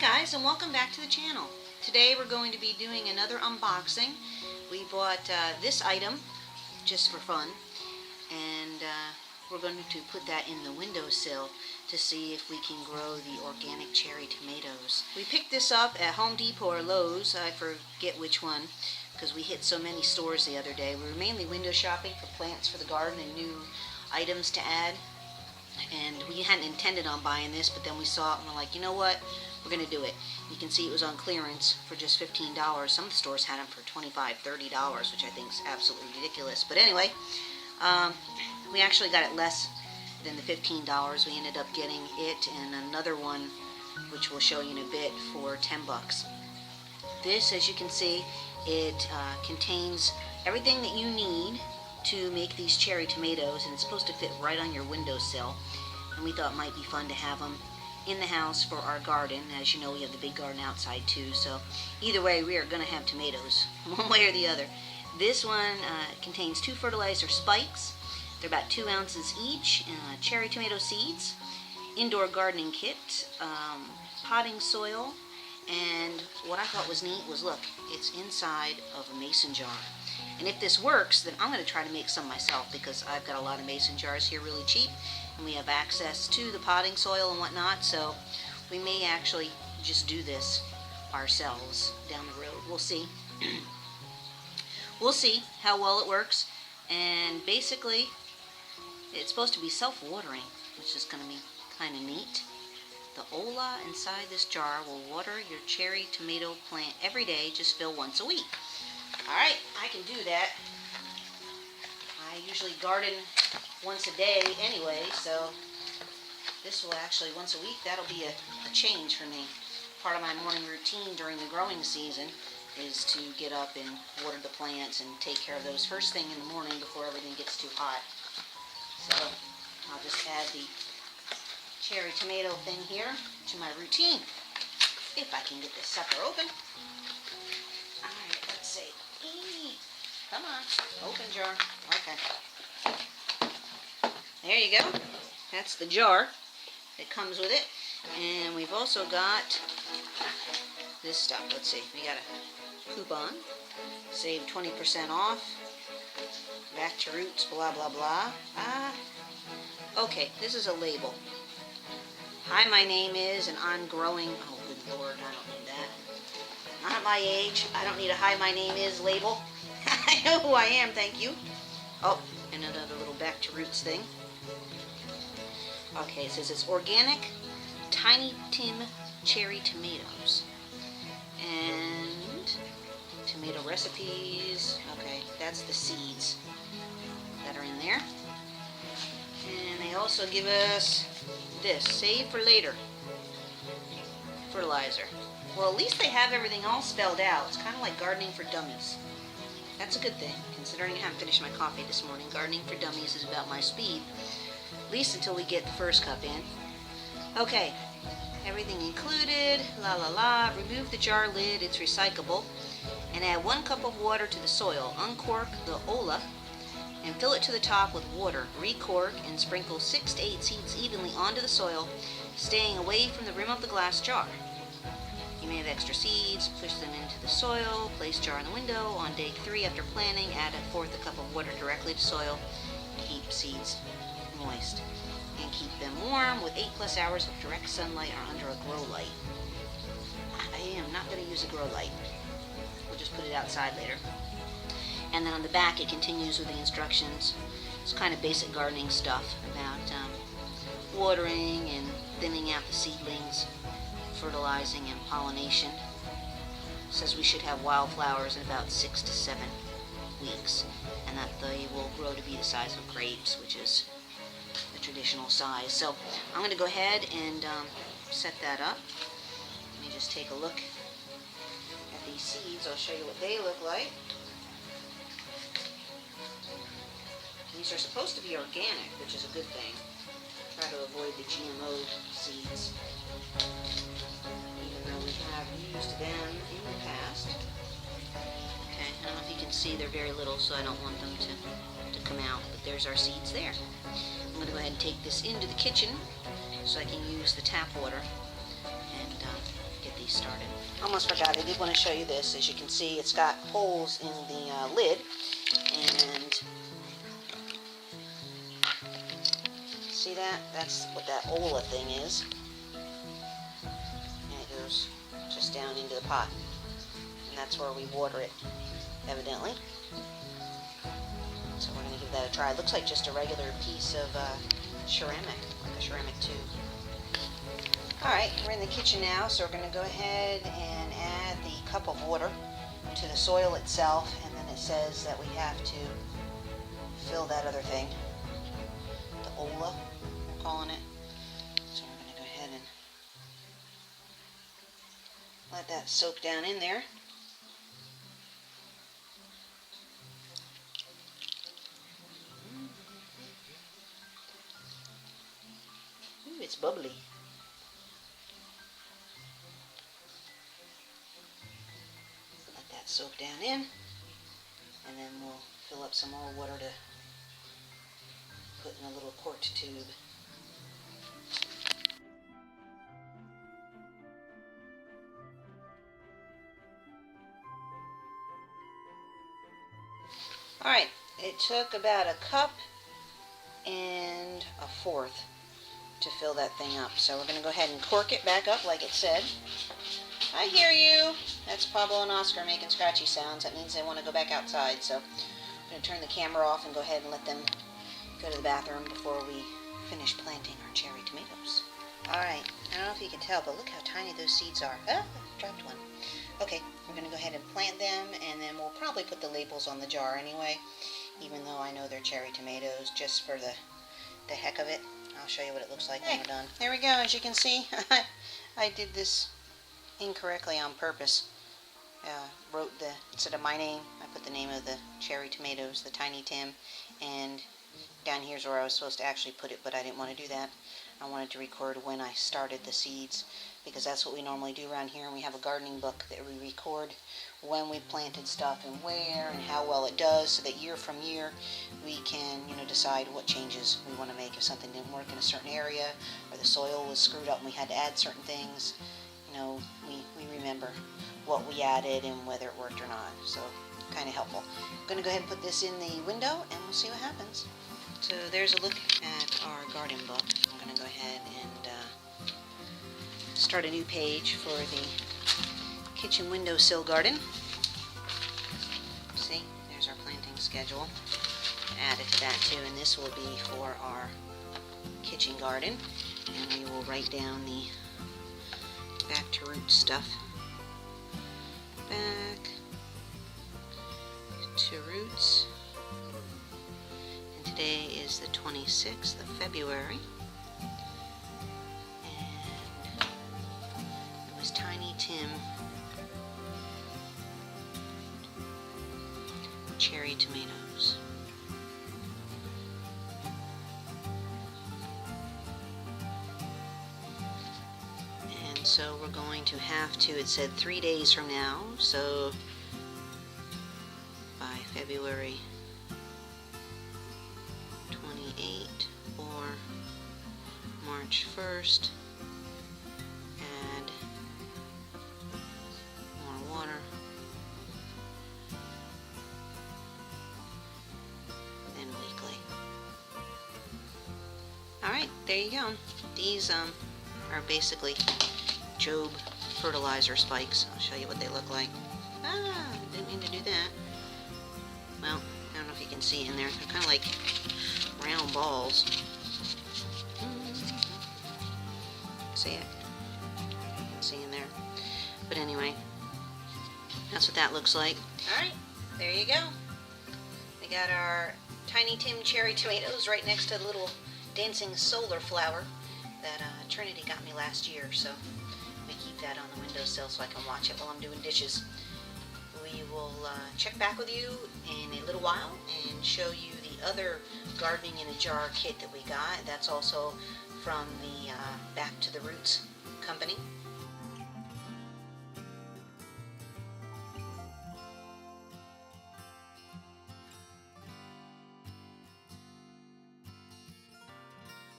guys, and welcome back to the channel. Today we're going to be doing another unboxing. We bought this item just for fun, and we're going to put that in the windowsill to see if we can grow the organic cherry tomatoes. We picked this up at Home Depot or Lowe's, I forget which one, because we hit so many stores the other day. We were mainly window shopping for plants for the garden and new items to add. And we hadn't intended on buying this, but then we saw it and we're like, you know what, we're going to do it. You can see it was on clearance for just $15. Some of the stores had them for $25, $30, which I think is absolutely ridiculous. But anyway, we actually got it less than the $15. We ended up getting it and another one, which we'll show you in a bit, for $10. This, as you can see, it contains everything that you need to make these cherry tomatoes, and it's supposed to fit right on your windowsill. And we thought it might be fun to have them in the house for our garden. As you know, we have the big garden outside too, so either way we are going to have tomatoes one way or the other. This one contains 2 fertilizer spikes. They're about 2 ounces each, cherry tomato seeds, indoor gardening kit, potting soil, and what I thought was neat was, look, it's inside of a mason jar. And if this works, then I'm going to try to make some myself, because I've got a lot of mason jars here really cheap, and we have access to the potting soil and whatnot, so we may actually just do this ourselves down the road. We'll see. We'll see how well it works, and basically it's supposed to be self-watering, which is going to be kind of neat. The Ola inside this jar will water your cherry tomato plant every day. Just fill once a week. Alright, I can do that. I usually garden once a day anyway, so this will actually, once a week, that'll be a change for me. Part of my morning routine during the growing season is to get up and water the plants and take care of those first thing in the morning before everything gets too hot. So I'll just add the cherry tomato thing here to my routine, if I can get this sucker open. Alright, let's see. Come on, open jar. Okay. There you go. That's the jar that comes with it. And we've also got this stuff. Let's see. We got a coupon. Save 20% off. Back to roots, blah, blah, blah. Okay, this is a label. Hi, my name is, and I'm growing. Oh, good Lord, I don't need that. Not at my age. I don't need a hi, my name is label. I know who I am, thank you. Oh, and another little back to roots thing. Okay, it says it's organic Tiny Tim cherry tomatoes. And tomato recipes. Okay, that's the seeds that are in there. And they also give us this, save for later, fertilizer. Well, at least they have everything all spelled out. It's kind of like gardening for dummies. That's a good thing, considering I haven't finished my coffee this morning. Gardening for dummies is about my speed, at least until we get the first cup in. Okay, everything included, la la la. Remove the jar lid, it's recyclable, and add 1 cup of water to the soil. Uncork the Ola and fill it to the top with water. Recork and sprinkle 6 to 8 seeds evenly onto the soil, staying away from the rim of the glass jar. You may have extra seeds, push them into the soil, place jar in the window. On day 3 after planting, add 1/4 cup of water directly to soil. Keep seeds moist and keep them warm with 8+ hours of direct sunlight or under a grow light. I am not going to use a grow light. We'll just put it outside later. And then on the back it continues with the instructions. It's kind of basic gardening stuff about watering and thinning out the seedlings, fertilizing and pollination. It says we should have wildflowers in about 6 to 7 weeks, and that they will grow to be the size of grapes, which is the traditional size. So I'm going to go ahead and set that up. Let me just take a look at these seeds. I'll show you what they look like. These are supposed to be organic, which is a good thing. Try to avoid the GMO seeds, even though we have used them in the past. Okay, I don't know if you can see, they're very little, so I don't want them to come out, but there's our seeds there. I'm going to go ahead and take this into the kitchen so I can use the tap water and get started. Almost forgot, I did want to show you this. As you can see, it's got holes in the lid, and see that? That's what that Ola thing is. And it goes just down into the pot, and that's where we water it, evidently. So we're going to give that a try. It looks like just a regular piece of ceramic, like a ceramic tube. Alright, we're in the kitchen now, so we're going to go ahead and add the cup of water to the soil itself, and then it says that we have to fill that other thing, the Ola, we're calling it. So we're going to go ahead and let that soak down in there. Ooh, it's bubbly. Soak down in, and then we'll fill up some more water to put in a little quart tube. Alright, it took about a cup and a fourth to fill that thing up. So we're going to go ahead and cork it back up like it said. I hear you. That's Pablo and Oscar making scratchy sounds. That means they want to go back outside. So I'm going to turn the camera off and go ahead and let them go to the bathroom before we finish planting our cherry tomatoes. Alright, I don't know if you can tell, but look how tiny those seeds are. Ah, dropped one. Okay, we're going to go ahead and plant them, and then we'll probably put the labels on the jar anyway, even though I know they're cherry tomatoes, just for the heck of it. I'll show you what it looks like when we're done. There we go. As you can see, I did this incorrectly on purpose. Wrote instead of my name, I put the name of the cherry tomatoes, the Tiny Tim, and down here's where I was supposed to actually put it, but I didn't want to do that. I wanted to record when I started the seeds, because that's what we normally do around here, and we have a gardening book that we record when we planted stuff and where and how well it does, so that year from year we can, decide what changes we want to make. If something didn't work in a certain area, or the soil was screwed up and we had to add certain things, we remember what we added and whether it worked or not. So kind of helpful. I'm going to go ahead and put this in the window, and we'll see what happens. So there's a look at our garden book. I'm going to go ahead and start a new page for the kitchen windowsill garden. See, there's our planting schedule. Add it to that too, and this will be for our kitchen garden. And we will write down the back to root stuff. Back to roots. And today is the 26th of February. And it was Tiny Tim cherry tomatoes. So we're going to have to, it said 3 days from now, so by February 28 or March 1st, add more water, then weekly. Alright, there you go. These are basically Job fertilizer spikes. I'll show you what they look like. Didn't mean to do that. Well, I don't know if you can see in there. They're kind of like round balls. See it? You can see in there. But anyway, that's what that looks like. Alright, there you go. We got our Tiny Tim cherry tomatoes right next to the little dancing solar flower that Trinity got me last year, so I keep that on the windowsill so I can watch it while I'm doing dishes. We will check back with you in a little while and show you the other gardening in a jar kit that we got. That's also from the Back to the Roots company.